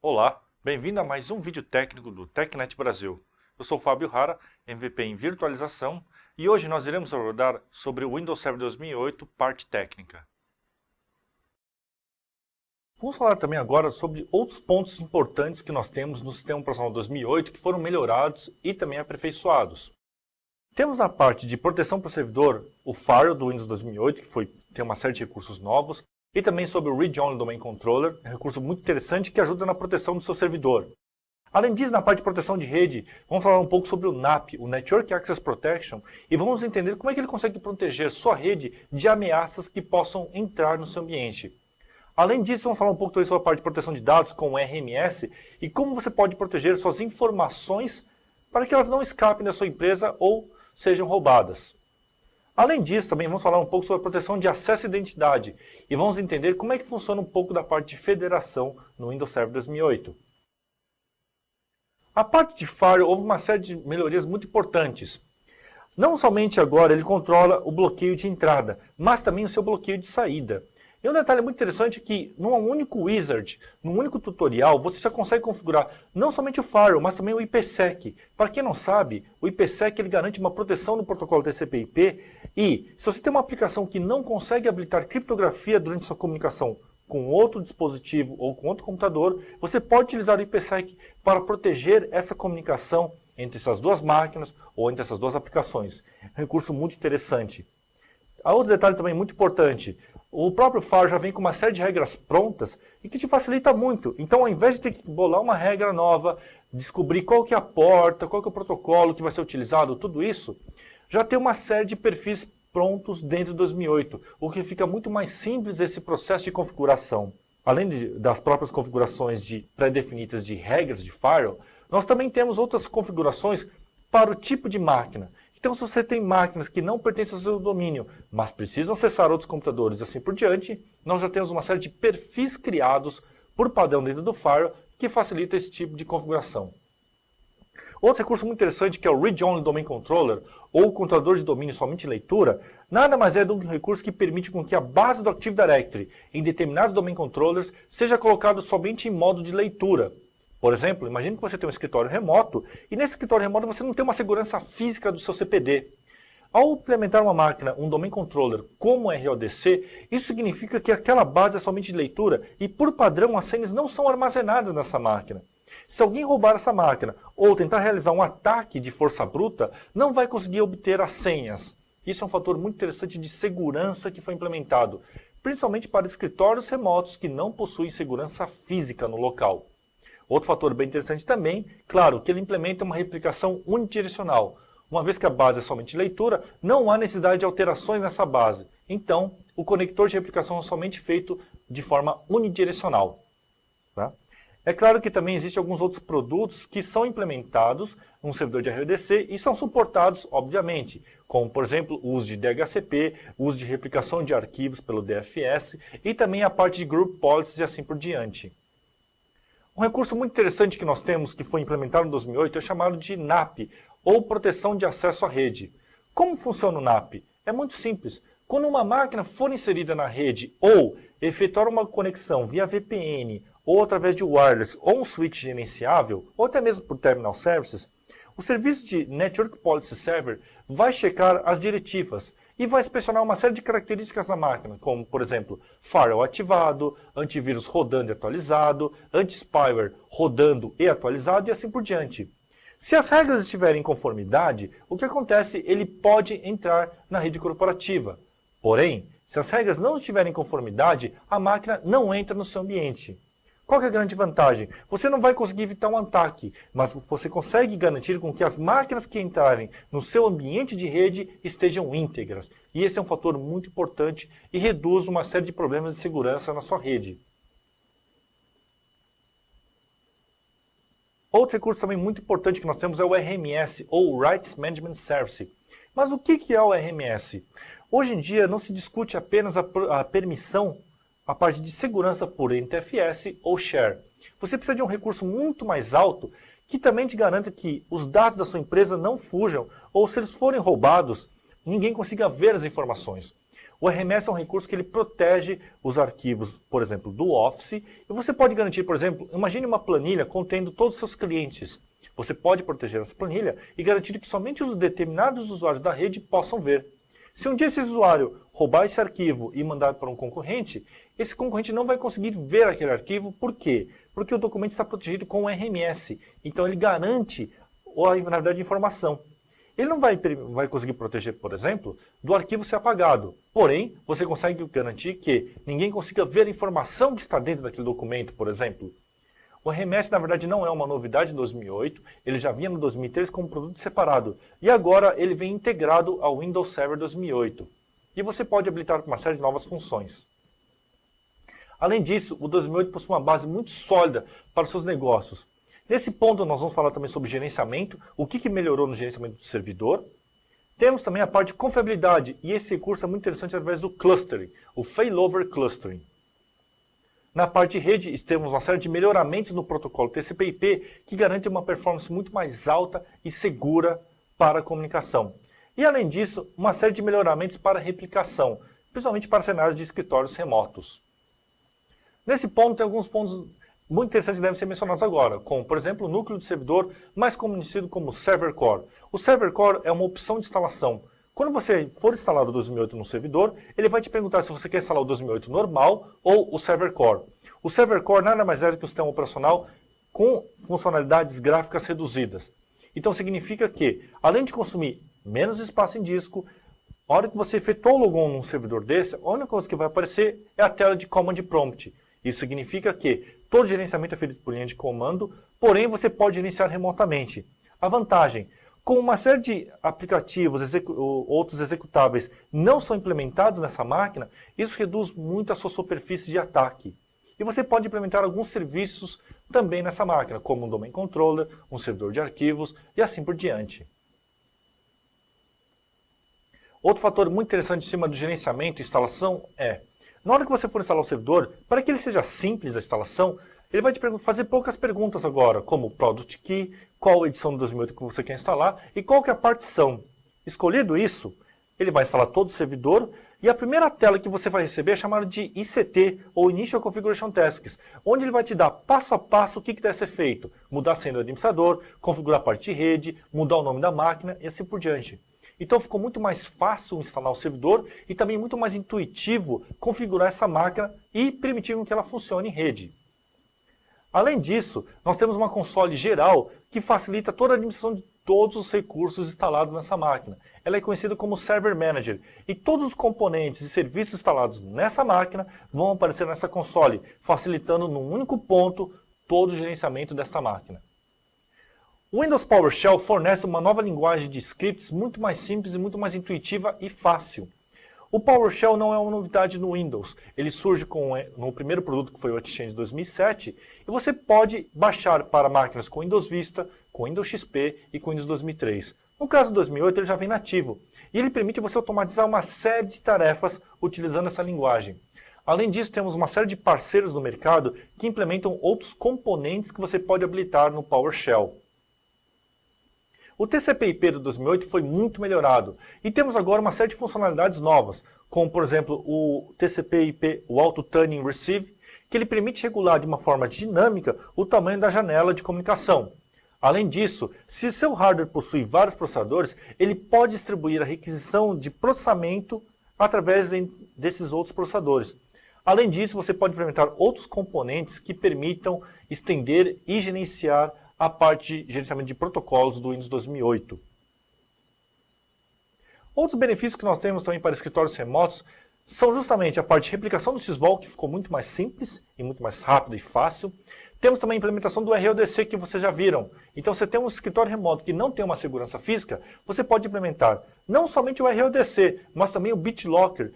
Olá, bem-vindo a mais um vídeo técnico do TechNet Brasil. Eu sou Fábio Hara, MVP em virtualização, e hoje nós iremos abordar sobre o Windows Server 2008, parte técnica. Vamos falar também agora sobre outros pontos importantes que nós temos no sistema operacional 2008 que foram melhorados e também aperfeiçoados. Temos na parte de proteção para o servidor o Firewall do Windows 2008, que tem uma série de recursos novos, e também sobre o Read Only Domain Controller, um recurso muito interessante que ajuda na proteção do seu servidor. Além disso, na parte de proteção de rede, vamos falar um pouco sobre o NAP, o Network Access Protection, e vamos entender como é que ele consegue proteger sua rede de ameaças que possam entrar no seu ambiente. Além disso, vamos falar um pouco também sobre a parte de proteção de dados com o RMS e como você pode proteger suas informações para que elas não escapem da sua empresa ou sejam roubadas. Além disso, também vamos falar um pouco sobre a proteção de acesso e identidade e vamos entender como é que funciona um pouco da parte de federação no Windows Server 2008. A parte de Firewall houve uma série de melhorias muito importantes. Não somente agora ele controla o bloqueio de entrada, mas também o seu bloqueio de saída. E um detalhe muito interessante é que, num único wizard, num único tutorial, você já consegue configurar não somente o Firewall, mas também o IPsec. Para quem não sabe, o IPsec ele garante uma proteção no protocolo TCP/IP e, se você tem uma aplicação que não consegue habilitar criptografia durante sua comunicação com outro dispositivo ou com outro computador, você pode utilizar o IPsec para proteger essa comunicação entre essas duas máquinas ou entre essas duas aplicações. É um recurso muito interessante. Há outro detalhe também muito importante. O próprio Firewall já vem com uma série de regras prontas e que te facilita muito. Então, ao invés de ter que bolar uma regra nova, descobrir qual que é a porta, qual que é o protocolo que vai ser utilizado, tudo isso, já tem uma série de perfis prontos dentro do 2008, o que fica muito mais simples esse processo de configuração. Além das próprias configurações pré-definidas de regras de Firewall, nós também temos outras configurações para o tipo de máquina. Então, se você tem máquinas que não pertencem ao seu domínio, mas precisam acessar outros computadores e assim por diante, nós já temos uma série de perfis criados por padrão dentro do Firewall que facilita esse tipo de configuração. Outro recurso muito interessante que é o Read Only Domain Controller, ou controlador de domínio somente leitura, nada mais é do que um recurso que permite com que a base do Active Directory em determinados domain controllers seja colocado somente em modo de leitura. Por exemplo, imagine que você tem um escritório remoto e nesse escritório remoto você não tem uma segurança física do seu CPD. Ao implementar uma máquina, um domain controller como RODC, isso significa que aquela base é somente de leitura e por padrão as senhas não são armazenadas nessa máquina. Se alguém roubar essa máquina ou tentar realizar um ataque de força bruta, não vai conseguir obter as senhas. Isso é um fator muito interessante de segurança que foi implementado, principalmente para escritórios remotos que não possuem segurança física no local. Outro fator bem interessante também, claro, que ele implementa uma replicação unidirecional. Uma vez que a base é somente leitura, não há necessidade de alterações nessa base. Então, o conector de replicação é somente feito de forma unidirecional. Tá? É claro que também existem alguns outros produtos que são implementados num servidor de RDC e são suportados, obviamente, como, por exemplo, o uso de DHCP, o uso de replicação de arquivos pelo DFS e também a parte de Group Policies e assim por diante. Um recurso muito interessante que nós temos, que foi implementado em 2008, é chamado de NAP, ou Proteção de Acesso à Rede. Como funciona o NAP? É muito simples. Quando uma máquina for inserida na rede ou efetuar uma conexão via VPN, ou através de wireless, ou um switch gerenciável, ou até mesmo por Terminal Services, o serviço de Network Policy Server vai checar as diretivas e vai inspecionar uma série de características da máquina, como, por exemplo, firewall ativado, antivírus rodando e atualizado, anti-spyware rodando e atualizado e assim por diante. Se as regras estiverem em conformidade, o que acontece? Ele pode entrar na rede corporativa. Porém, se as regras não estiverem em conformidade, a máquina não entra no seu ambiente. Qual que é a grande vantagem? Você não vai conseguir evitar um ataque, mas você consegue garantir com que as máquinas que entrarem no seu ambiente de rede estejam íntegras. E esse é um fator muito importante e reduz uma série de problemas de segurança na sua rede. Outro recurso também muito importante que nós temos é o RMS, ou Rights Management Service. Mas o que é o RMS? Hoje em dia não se discute apenas a permissão, a parte de segurança por NTFS ou share. Você precisa de um recurso muito mais alto que também te garanta que os dados da sua empresa não fujam ou se eles forem roubados, ninguém consiga ver as informações. O RMS é um recurso que ele protege os arquivos, por exemplo, do Office, e você pode garantir, por exemplo, imagine uma planilha contendo todos os seus clientes. Você pode proteger essa planilha e garantir que somente os determinados usuários da rede possam ver. Se um dia esse usuário roubar esse arquivo e mandar para um concorrente, esse concorrente não vai conseguir ver aquele arquivo. Por quê? Porque o documento está protegido com o RMS. Então ele garante, na verdade, a informação. Ele não vai conseguir proteger, por exemplo, do arquivo ser apagado. Porém, você consegue garantir que ninguém consiga ver a informação que está dentro daquele documento, por exemplo. O RMS, na verdade, não é uma novidade de 2008, ele já vinha no 2013 como produto separado. E agora ele vem integrado ao Windows Server 2008. E você pode habilitar uma série de novas funções. Além disso, o 2008 possui uma base muito sólida para os seus negócios. Nesse ponto nós vamos falar também sobre gerenciamento, o que melhorou no gerenciamento do servidor. Temos também a parte de confiabilidade, e esse recurso é muito interessante através do clustering, o failover clustering. Na parte de rede, temos uma série de melhoramentos no protocolo TCP/IP que garante uma performance muito mais alta e segura para a comunicação. E além disso, uma série de melhoramentos para a replicação, principalmente para cenários de escritórios remotos. Nesse ponto, tem alguns pontos muito interessantes que devem ser mencionados agora, como, por exemplo, o núcleo de servidor, mais conhecido como Server Core. O Server Core é uma opção de instalação. Quando você for instalar o 2008 no servidor, ele vai te perguntar se você quer instalar o 2008 normal ou o Server Core. O Server Core nada mais é do que um sistema operacional com funcionalidades gráficas reduzidas. Então significa que, além de consumir menos espaço em disco, a hora que você efetuou o logon num servidor desse, a única coisa que vai aparecer é a tela de Command Prompt. Isso significa que todo gerenciamento é feito por linha de comando, porém você pode gerenciar remotamente. A vantagem, como uma série de aplicativos, outros executáveis não são implementados nessa máquina, isso reduz muito a sua superfície de ataque. E você pode implementar alguns serviços também nessa máquina, como um Domain Controller, um servidor de arquivos e assim por diante. Outro fator muito interessante em cima do gerenciamento e instalação é, na hora que você for instalar o servidor, para que ele seja simples a instalação, ele vai te fazer poucas perguntas agora, como Product Key, qual edição de 2008 que você quer instalar e qual que é a partição. Escolhido isso, ele vai instalar todo o servidor e a primeira tela que você vai receber é chamada de ICT, ou Initial Configuration Tasks, onde ele vai te dar passo a passo o que deve ser feito. Mudar a senha do administrador, configurar a parte de rede, mudar o nome da máquina e assim por diante. Então ficou muito mais fácil instalar o servidor e também muito mais intuitivo configurar essa máquina e permitir que ela funcione em rede. Além disso, nós temos uma console geral que facilita toda a administração de todos os recursos instalados nessa máquina. Ela é conhecida como Server Manager e todos os componentes e serviços instalados nessa máquina vão aparecer nessa console, facilitando num único ponto todo o gerenciamento desta máquina. O Windows PowerShell fornece uma nova linguagem de scripts muito mais simples e muito mais intuitiva e fácil. O PowerShell não é uma novidade no Windows, ele surge no primeiro produto que foi o Exchange 2007 e você pode baixar para máquinas com Windows Vista, com Windows XP e com Windows 2003. No caso do 2008 ele já vem nativo e ele permite você automatizar uma série de tarefas utilizando essa linguagem. Além disso, temos uma série de parceiros no mercado que implementam outros componentes que você pode habilitar no PowerShell. O TCP/IP do 2008 foi muito melhorado e temos agora uma série de funcionalidades novas, como por exemplo o TCP/IP, o Auto Tuning Receive, que ele permite regular de uma forma dinâmica o tamanho da janela de comunicação. Além disso, se seu hardware possui vários processadores, ele pode distribuir a requisição de processamento através desses outros processadores. Além disso, você pode implementar outros componentes que permitam estender e gerenciar a parte de gerenciamento de protocolos do Windows 2008. Outros benefícios que nós temos também para escritórios remotos são justamente a parte de replicação do Sysvol, que ficou muito mais simples e muito mais rápido e fácil. Temos também a implementação do RODC, que vocês já viram. Então, você tem um escritório remoto que não tem uma segurança física, você pode implementar não somente o RODC, mas também o BitLocker.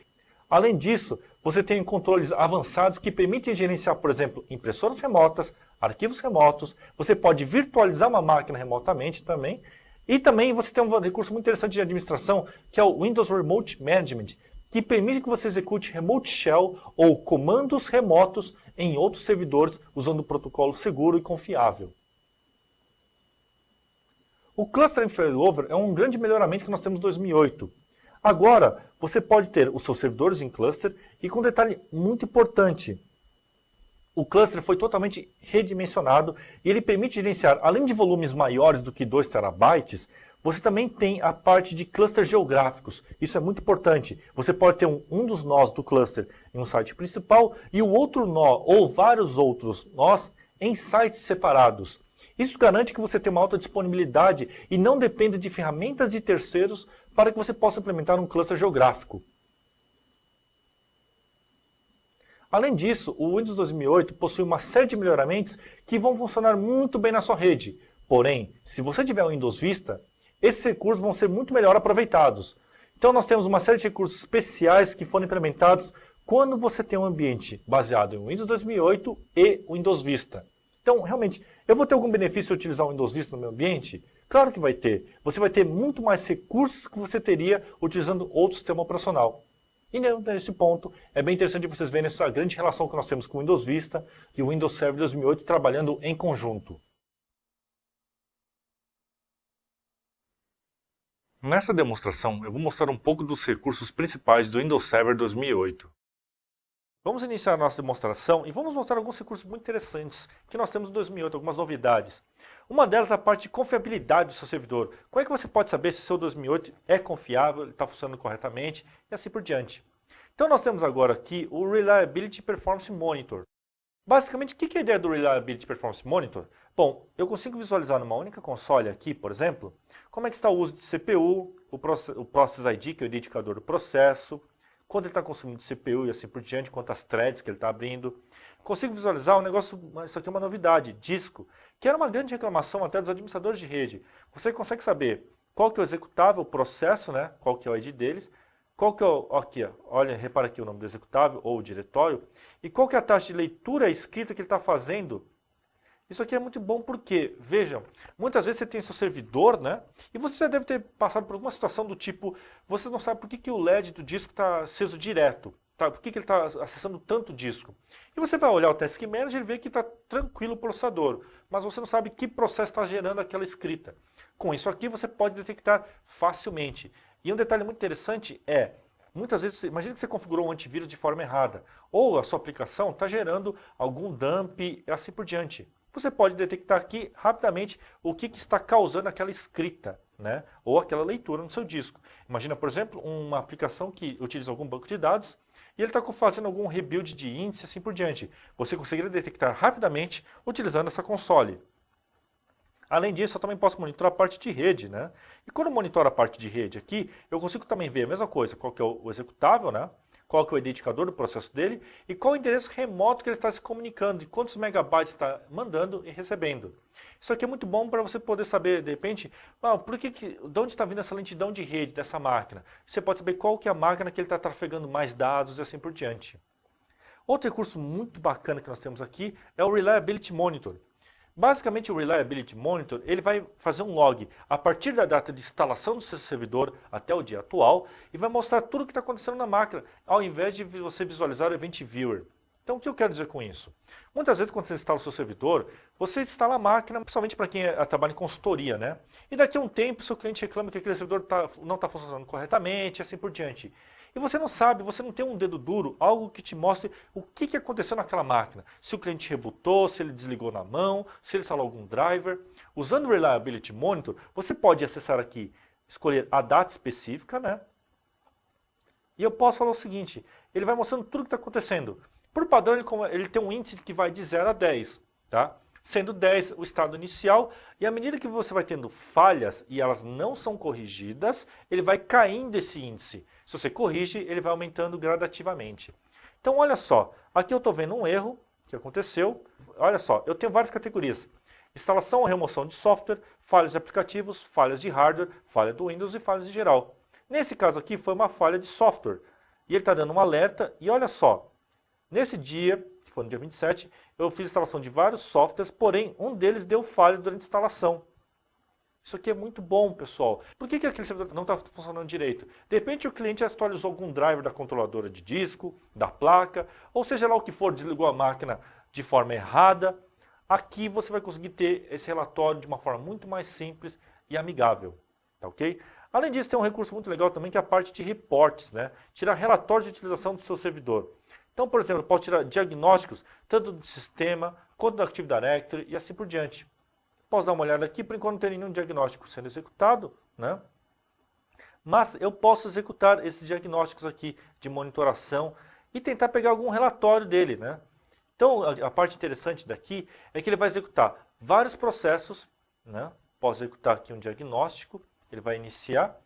Além disso, você tem controles avançados que permitem gerenciar, por exemplo, impressoras remotas, arquivos remotos, você pode virtualizar uma máquina remotamente também, e também você tem um recurso muito interessante de administração, que é o Windows Remote Management, que permite que você execute Remote Shell ou comandos remotos em outros servidores usando um protocolo seguro e confiável. O Clustering Failover é um grande melhoramento que nós temos em 2008. Agora, você pode ter os seus servidores em cluster e com um detalhe muito importante. O cluster foi totalmente redimensionado e ele permite gerenciar, além de volumes maiores do que 2 terabytes, você também tem a parte de clusters geográficos. Isso é muito importante. Você pode ter um dos nós do cluster em um site principal e o outro nó ou vários outros nós em sites separados. Isso garante que você tenha uma alta disponibilidade e não dependa de ferramentas de terceiros para que você possa implementar um cluster geográfico. Além disso, o Windows 2008 possui uma série de melhoramentos que vão funcionar muito bem na sua rede. Porém, se você tiver o Windows Vista, esses recursos vão ser muito melhor aproveitados. Então nós temos uma série de recursos especiais que foram implementados quando você tem um ambiente baseado em Windows 2008 e Windows Vista. Então, realmente, eu vou ter algum benefício de utilizar o Windows Vista no meu ambiente? Claro que vai ter. Você vai ter muito mais recursos que você teria utilizando outro sistema operacional. E nesse ponto, é bem interessante vocês verem essa grande relação que nós temos com o Windows Vista e o Windows Server 2008 trabalhando em conjunto. Nessa demonstração, eu vou mostrar um pouco dos recursos principais do Windows Server 2008. Vamos iniciar a nossa demonstração e vamos mostrar alguns recursos muito interessantes que nós temos no 2008, algumas novidades. Uma delas é a parte de confiabilidade do seu servidor. Como é que você pode saber se o seu 2008 é confiável, está funcionando corretamente e assim por diante. Então nós temos agora aqui o Reliability Performance Monitor. Basicamente, o que é a ideia do Reliability Performance Monitor? Bom, eu consigo visualizar numa única console aqui, por exemplo, como é que está o uso de CPU, o Process ID, que é o identificador do processo, quanto ele está consumindo de CPU e assim por diante, quantas threads que ele está abrindo. Consigo visualizar um negócio, isso aqui é uma novidade, disco, que era uma grande reclamação até dos administradores de rede. Você consegue saber qual que é o executável, o processo, né? Qual que é o ID deles, qual que é o, aqui, ó, olha, repara aqui o nome do executável ou o diretório, e qual que é a taxa de leitura e escrita que ele está fazendo. Isso aqui é muito bom porque, vejam, muitas vezes você tem seu servidor, né? E você já deve ter passado por alguma situação do tipo, você não sabe por que o LED do disco está aceso direto, tá? Por que ele está acessando tanto disco. E você vai olhar o Task Manager e ver que está tranquilo o processador, mas você não sabe que processo está gerando aquela escrita. Com isso aqui você pode detectar facilmente. E um detalhe muito interessante é, muitas vezes, imagina que você configurou um antivírus de forma errada, ou a sua aplicação está gerando algum dump e assim por diante. Você pode detectar aqui rapidamente o que está causando aquela escrita, né? Ou aquela leitura no seu disco. Imagina, por exemplo, uma aplicação que utiliza algum banco de dados e ele está fazendo algum rebuild de índice e assim por diante. Você conseguiria detectar rapidamente utilizando essa console. Além disso, eu também posso monitorar a parte de rede, né? E quando eu monitoro a parte de rede aqui, eu consigo também ver a mesma coisa, qual que é o executável, né? Qual que é o identificador do processo dele e qual o endereço remoto que ele está se comunicando e quantos megabytes está mandando e recebendo. Isso aqui é muito bom para você poder saber, de repente, de onde está vindo essa lentidão de rede dessa máquina. Você pode saber qual que é a máquina que ele está trafegando mais dados e assim por diante. Outro recurso muito bacana que nós temos aqui é o Reliability Monitor. Basicamente, o Reliability Monitor ele vai fazer um log a partir da data de instalação do seu servidor até o dia atual e vai mostrar tudo o que está acontecendo na máquina, ao invés de você visualizar o Event Viewer. Então, o que eu quero dizer com isso? Muitas vezes, quando você instala o seu servidor, você instala a máquina, principalmente para quem trabalha em consultoria, né? E daqui a um tempo, seu cliente reclama que aquele servidor não está funcionando corretamente e assim por diante. E você não sabe, você não tem um dedo duro, algo que te mostre o que aconteceu naquela máquina. Se o cliente rebootou, se ele desligou na mão, se ele instalou algum driver. Usando o Reliability Monitor, você pode acessar aqui, escolher a data específica, né? E eu posso falar o seguinte, ele vai mostrando tudo o que está acontecendo. Por padrão, ele tem um índice que vai de 0 a 10, tá? Sendo 10 o estado inicial, e à medida que você vai tendo falhas e elas não são corrigidas, ele vai caindo esse índice. Se você corrige, ele vai aumentando gradativamente. Então, olha só, aqui eu estou vendo um erro que aconteceu. Olha só, eu tenho várias categorias. Instalação ou remoção de software, falhas de aplicativos, falhas de hardware, falha do Windows e falhas em geral. Nesse caso aqui foi uma falha de software. E ele está dando um alerta, e olha só, nesse dia, que foi no dia 27, eu fiz instalação de vários softwares, porém um deles deu falha durante a instalação. Isso aqui é muito bom, pessoal. Por que aquele servidor não está funcionando direito? De repente o cliente atualizou algum driver da controladora de disco, da placa, ou seja lá o que for, desligou a máquina de forma errada. Aqui você vai conseguir ter esse relatório de uma forma muito mais simples e amigável. Tá ok? Além disso, tem um recurso muito legal também que é a parte de reportes, né? Tirar relatórios de utilização do seu servidor. Então, por exemplo, eu posso tirar diagnósticos tanto do sistema quanto do Active Directory e assim por diante. Posso dar uma olhada aqui, por enquanto não tem nenhum diagnóstico sendo executado, né? Mas eu posso executar esses diagnósticos aqui de monitoração e tentar pegar algum relatório dele, né? Então, a parte interessante daqui é que ele vai executar vários processos, né? Posso executar aqui um diagnóstico, ele vai iniciar,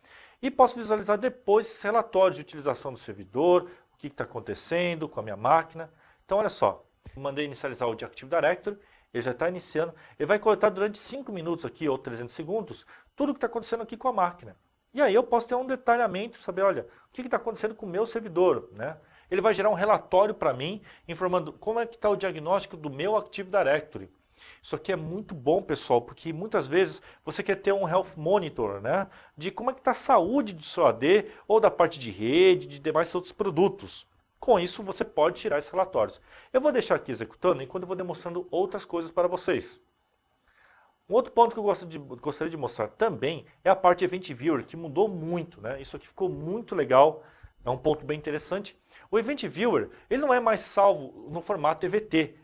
e posso visualizar depois esses relatórios de utilização do servidor, o que está acontecendo com a minha máquina. Então, olha só, mandei inicializar o de Active Directory, ele já está iniciando, ele vai coletar durante 5 minutos aqui, ou 300 segundos, tudo o que está acontecendo aqui com a máquina. E aí eu posso ter um detalhamento, saber, olha, o que está acontecendo com o meu servidor, né? Ele vai gerar um relatório para mim, informando como é que está o diagnóstico do meu Active Directory. Isso aqui é muito bom, pessoal, porque muitas vezes você quer ter um Health Monitor, né? De como é que está a saúde do seu AD, ou da parte de rede, de demais outros produtos. Com isso, você pode tirar esses relatórios. Eu vou deixar aqui executando, enquanto eu vou demonstrando outras coisas para vocês. Um outro ponto que eu gostaria de mostrar também é a parte Event Viewer, que mudou muito, né? Isso aqui ficou muito legal, é um ponto bem interessante. O Event Viewer, ele não é mais salvo no formato EVT,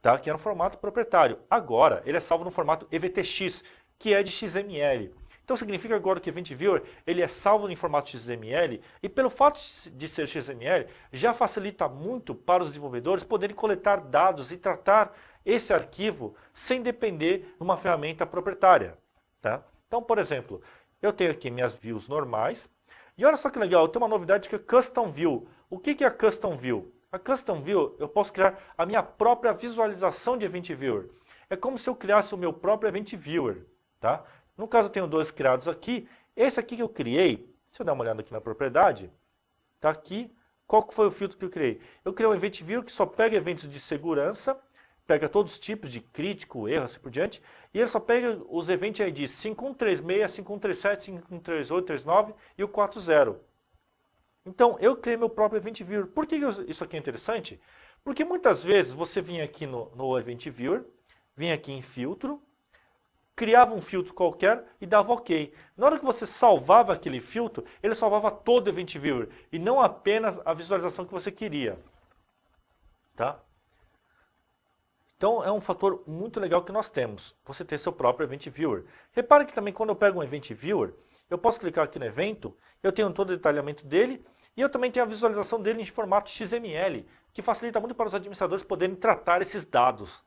tá? Que era um formato proprietário. Agora, ele é salvo no formato EVTX, que é de XML. Então significa agora que o Event Viewer ele é salvo em formato XML e pelo fato de ser XML já facilita muito para os desenvolvedores poderem coletar dados e tratar esse arquivo sem depender de uma ferramenta proprietária. Tá? Então, por exemplo, eu tenho aqui minhas views normais e olha só que legal, eu tenho uma novidade que é Custom View. O que é a Custom View? A Custom View eu posso criar a minha própria visualização de Event Viewer. É como se eu criasse o meu próprio Event Viewer. Tá? No caso, eu tenho dois criados aqui. Esse aqui que eu criei, se eu dar uma olhada aqui na propriedade, está aqui. Qual foi o filtro que eu criei? Eu criei um Event Viewer que só pega eventos de segurança, pega todos os tipos de crítico, erro, assim por diante, e ele só pega os Event IDs 5136, 5137, 5138, 39 e o 40. Então, eu criei meu próprio Event Viewer. Por que isso aqui é interessante? Porque muitas vezes você vinha aqui no Event Viewer, vinha aqui em filtro, criava um filtro qualquer e dava OK. Na hora que você salvava aquele filtro, ele salvava todo o Event Viewer e não apenas a visualização que você queria. Tá? Então é um fator muito legal que nós temos, você ter seu próprio Event Viewer. Repare que também quando eu pego um Event Viewer, eu posso clicar aqui no evento, eu tenho todo o detalhamento dele e eu também tenho a visualização dele em formato XML, que facilita muito para os administradores poderem tratar esses dados.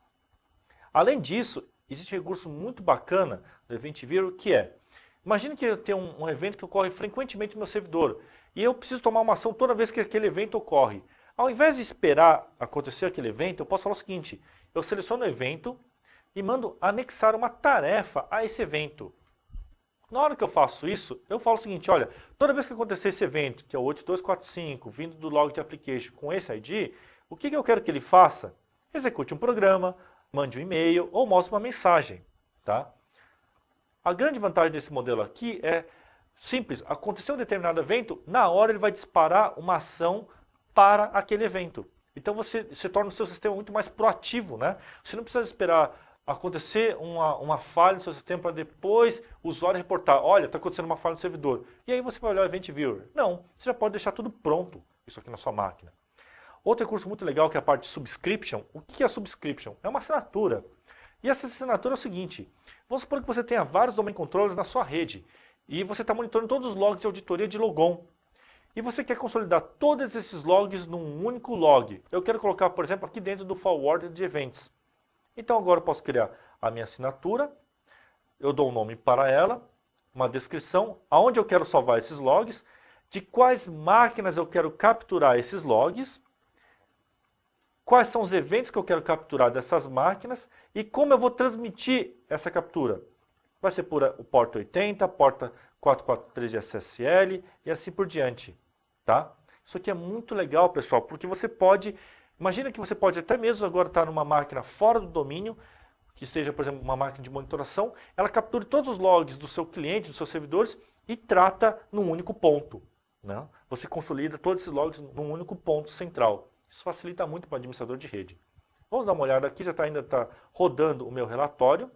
Além disso, existe um recurso muito bacana do Event Viewer que é, imagine que eu tenho um evento que ocorre frequentemente no meu servidor e eu preciso tomar uma ação toda vez que aquele evento ocorre. Ao invés de esperar acontecer aquele evento, eu posso falar o seguinte, eu seleciono o evento e mando anexar uma tarefa a esse evento. Na hora que eu faço isso, eu falo o seguinte, olha, toda vez que acontecer esse evento, que é o 8245, vindo do log de application com esse ID, o que eu quero que ele faça? Execute um programa, mande um e-mail ou mostre uma mensagem. Tá? A grande vantagem desse modelo aqui é simples, aconteceu um determinado evento, na hora ele vai disparar uma ação para aquele evento. Então você torna o seu sistema muito mais proativo, né? Você não precisa esperar acontecer uma falha no seu sistema para depois o usuário reportar, olha, está acontecendo uma falha no servidor. E aí você vai olhar o Event Viewer. Não, você já pode deixar tudo pronto, isso aqui na sua máquina. Outro recurso muito legal que é a parte de subscription. O que é a subscription? É uma assinatura. E essa assinatura é o seguinte, vamos supor que você tenha vários domain controllers na sua rede e você está monitorando todos os logs de auditoria de logon. E você quer consolidar todos esses logs num único log. Eu quero colocar, por exemplo, aqui dentro do forwarder de eventos. Então agora eu posso criar a minha assinatura, eu dou um nome para ela, uma descrição, aonde eu quero salvar esses logs, de quais máquinas eu quero capturar esses logs, quais são os eventos que eu quero capturar dessas máquinas e como eu vou transmitir essa captura. Vai ser por o porta 80, porta 443 de SSL e assim por diante. Tá? Isso aqui é muito legal, pessoal, porque você pode, imagina que você pode até mesmo agora estar numa máquina fora do domínio, que seja, por exemplo, uma máquina de monitoração, ela capture todos os logs do seu cliente, dos seus servidores e trata num único ponto. Né? Você consolida todos esses logs num único ponto central. Isso facilita muito para o administrador de rede. Vamos dar uma olhada aqui, ainda está rodando o meu relatório.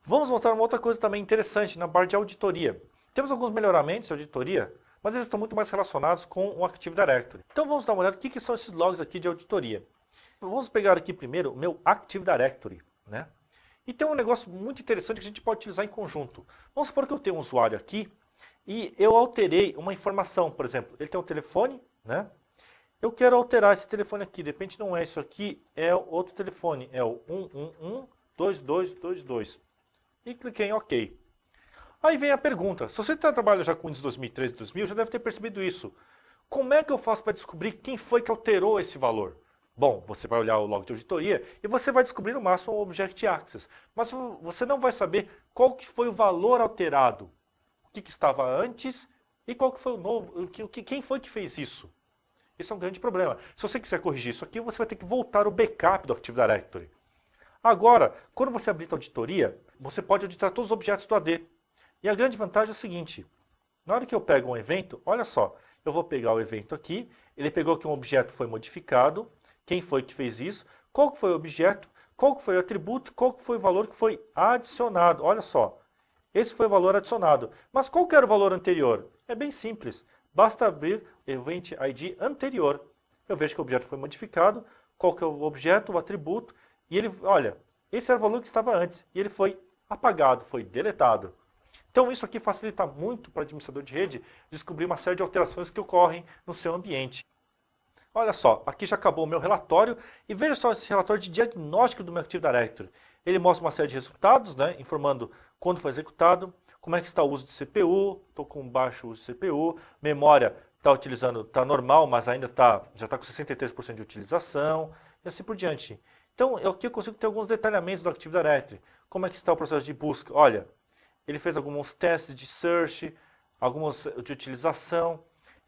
Vamos voltar a uma outra coisa também interessante na parte de auditoria. Temos alguns melhoramentos de auditoria, mas eles estão muito mais relacionados com o Active Directory. Então vamos dar uma olhada no que são esses logs aqui de auditoria. Vamos pegar aqui primeiro o meu Active Directory, né? E tem um negócio muito interessante que a gente pode utilizar em conjunto. Vamos supor que eu tenho um usuário aqui e eu alterei uma informação, por exemplo, ele tem um telefone, né? Eu quero alterar esse telefone aqui, de repente não é isso aqui, é outro telefone, é o 111-2222. E cliquei em OK. Aí vem a pergunta, se você trabalha já com Windows 2003 e 2000, já deve ter percebido isso. Como é que eu faço para descobrir quem foi que alterou esse valor? Bom, você vai olhar o log de auditoria e você vai descobrir no máximo o Object Access. Mas você não vai saber qual que foi o valor alterado, o que estava antes e qual que foi o novo, quem foi que fez isso. Isso é um grande problema. Se você quiser corrigir isso aqui, você vai ter que voltar o backup do Active Directory. Agora, quando você abrir a auditoria, você pode auditar todos os objetos do AD. E a grande vantagem é o seguinte, na hora que eu pego um evento, olha só, eu vou pegar o evento aqui, ele pegou que um objeto foi modificado, quem foi que fez isso, qual que foi o objeto, qual que foi o atributo, qual que foi o valor que foi adicionado. Olha só, esse foi o valor adicionado. Mas qual que era o valor anterior? É bem simples, basta abrir o Event ID anterior. Eu vejo que o objeto foi modificado, qual que é o objeto, o atributo, e ele, olha, esse era o valor que estava antes, e ele foi apagado, foi deletado. Então isso aqui facilita muito para o administrador de rede descobrir uma série de alterações que ocorrem no seu ambiente. Olha só, aqui já acabou o meu relatório e veja só esse relatório de diagnóstico do meu Active Directory. Ele mostra uma série de resultados, né, informando quando foi executado, como é que está o uso de CPU, estou com baixo uso de CPU, memória está normal, mas ainda já está com 63% de utilização e assim por diante. Então aqui eu consigo ter alguns detalhamentos do Active Directory. Como é que está o processo de busca? Olha, ele fez alguns testes de search, alguns de utilização.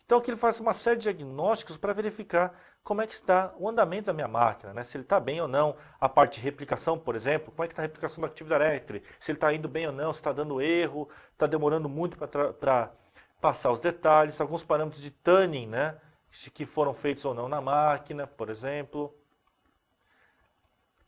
Então aqui ele faz uma série de diagnósticos para verificar como é que está o andamento da minha máquina, né? Se ele está bem ou não. A parte de replicação, por exemplo, como é que está a replicação do Active Directory, se ele está indo bem ou não, se está dando erro, está demorando muito para passar os detalhes, alguns parâmetros de tuning, né? Que foram feitos ou não na máquina, por exemplo.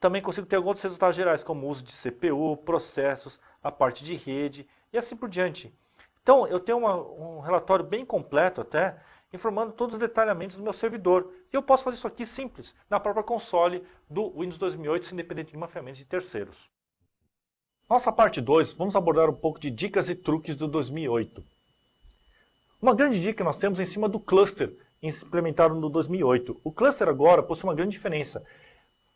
Também consigo ter alguns resultados gerais, como o uso de CPU, processos, a parte de rede e assim por diante. Então, eu tenho um relatório bem completo até, informando todos os detalhamentos do meu servidor. E eu posso fazer isso aqui simples, na própria console do Windows 2008, independente de uma ferramenta de terceiros. Nossa parte 2, vamos abordar um pouco de dicas e truques do 2008. Uma grande dica que nós temos é em cima do cluster, implementado no 2008. O cluster agora possui uma grande diferença.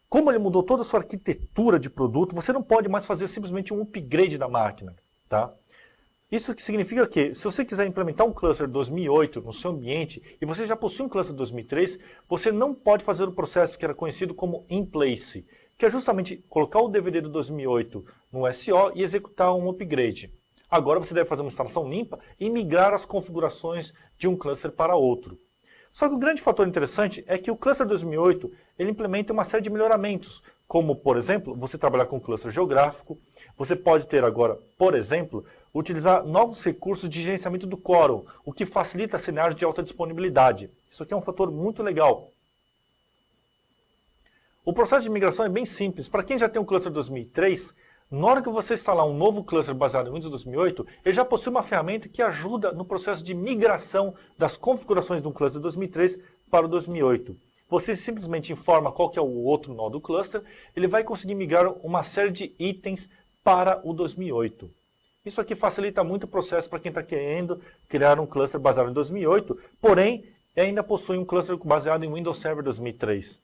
Como ele mudou toda a sua arquitetura de produto, você não pode mais fazer simplesmente um upgrade da máquina, tá? Isso que significa que, se você quiser implementar um cluster 2008 no seu ambiente, e você já possui um cluster 2003, você não pode fazer o processo que era conhecido como in place, que é justamente colocar o DVD do 2008 no SO e executar um upgrade. Agora você deve fazer uma instalação limpa e migrar as configurações de um cluster para outro. Só que o grande fator interessante é que o Cluster 2008 ele implementa uma série de melhoramentos, como, por exemplo, você trabalhar com cluster geográfico, você pode ter agora, por exemplo, utilizar novos recursos de gerenciamento do quórum, o que facilita cenários de alta disponibilidade. Isso aqui é um fator muito legal. O processo de migração é bem simples. Para quem já tem um Cluster 2003, na hora que você instalar um novo cluster baseado em Windows 2008, ele já possui uma ferramenta que ajuda no processo de migração das configurações do cluster 2003 para o 2008. Você simplesmente informa qual que é o outro nó do cluster, ele vai conseguir migrar uma série de itens para o 2008. Isso aqui facilita muito o processo para quem está querendo criar um cluster baseado em 2008, porém ainda possui um cluster baseado em Windows Server 2003.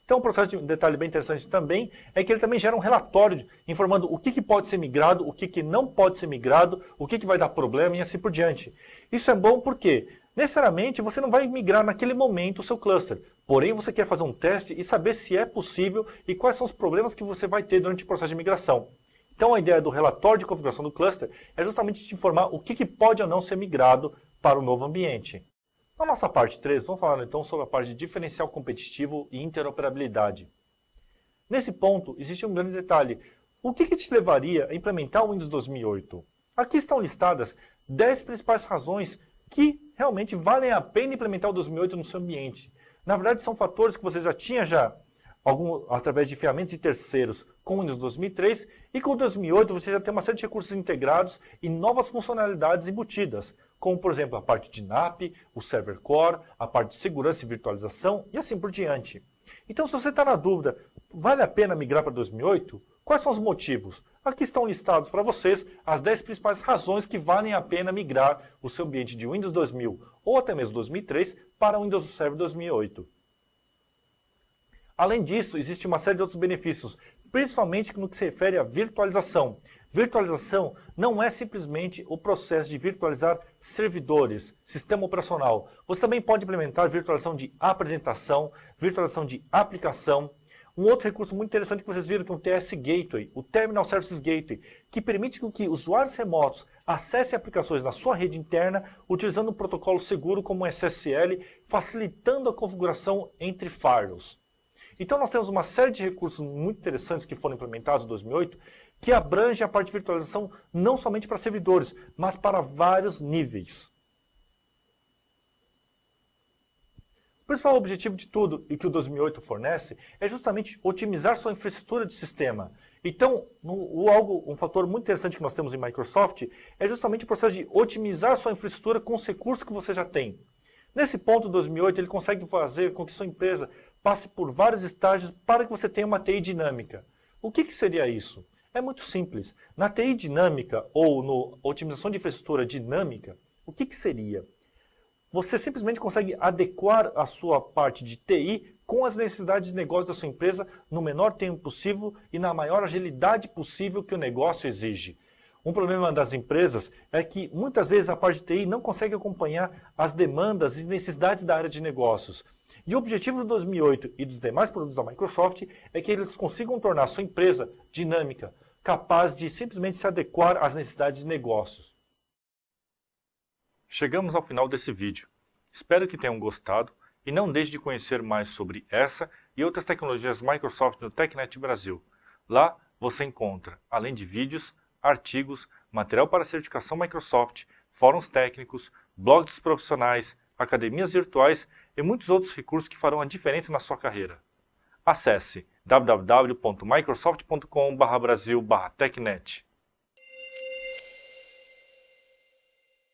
Então, um processo de detalhe bem interessante também é que ele também gera um relatório informando o que pode ser migrado, o que não pode ser migrado, o que vai dar problema e assim por diante. Isso é bom porque, necessariamente, você não vai migrar naquele momento o seu cluster. Porém, você quer fazer um teste e saber se é possível e quais são os problemas que você vai ter durante o processo de migração. Então, a ideia do relatório de configuração do cluster é justamente te informar o que pode ou não ser migrado para o novo ambiente. Na nossa parte 3, vamos falar então sobre a parte de diferencial competitivo e interoperabilidade. Nesse ponto, existe um grande detalhe. O que te levaria a implementar o Windows 2008? Aqui estão listadas 10 principais razões que realmente valem a pena implementar o 2008 no seu ambiente. Na verdade, são fatores que você já tinha através de ferramentas de terceiros com o Windows 2003, e com o 2008 você já tem uma série de recursos integrados e novas funcionalidades embutidas, como por exemplo a parte de NAP, o Server Core, a parte de segurança e virtualização e assim por diante. Então, se você está na dúvida, vale a pena migrar para 2008? Quais são os motivos? Aqui estão listados para vocês as 10 principais razões que valem a pena migrar o seu ambiente de Windows 2000 ou até mesmo 2003 para o Windows Server 2008. Além disso, existe uma série de outros benefícios, principalmente no que se refere à virtualização. Virtualização não é simplesmente o processo de virtualizar servidores, sistema operacional. Você também pode implementar virtualização de apresentação, virtualização de aplicação. Um outro recurso muito interessante que vocês viram que é o TS Gateway, o Terminal Services Gateway, que permite que usuários remotos acessem aplicações na sua rede interna utilizando um protocolo seguro como o SSL, facilitando a configuração entre firewalls. Então nós temos uma série de recursos muito interessantes que foram implementados em 2008, que abrange a parte de virtualização não somente para servidores, mas para vários níveis. O principal objetivo de tudo e que o 2008 fornece é justamente otimizar sua infraestrutura de sistema. Então, um fator muito interessante que nós temos em Microsoft é justamente o processo de otimizar sua infraestrutura com os recursos que você já tem. Nesse ponto, 2008, ele consegue fazer com que sua empresa passe por vários estágios para que você tenha uma TI dinâmica. O que seria isso? É muito simples. Na TI dinâmica ou na otimização de infraestrutura dinâmica, o que seria? Você simplesmente consegue adequar a sua parte de TI com as necessidades de negócio da sua empresa no menor tempo possível e na maior agilidade possível que o negócio exige. Um problema das empresas é que muitas vezes a parte de TI não consegue acompanhar as demandas e necessidades da área de negócios. E o objetivo do 2008 e dos demais produtos da Microsoft é que eles consigam tornar a sua empresa dinâmica, capaz de simplesmente se adequar às necessidades de negócios. Chegamos ao final desse vídeo. Espero que tenham gostado e não deixe de conhecer mais sobre essa e outras tecnologias Microsoft no TechNet Brasil. Lá você encontra, além de vídeos, artigos, material para certificação Microsoft, fóruns técnicos, blogs dos profissionais, academias virtuais e muitos outros recursos que farão a diferença na sua carreira. Acesse www.microsoft.com/brasil/technet.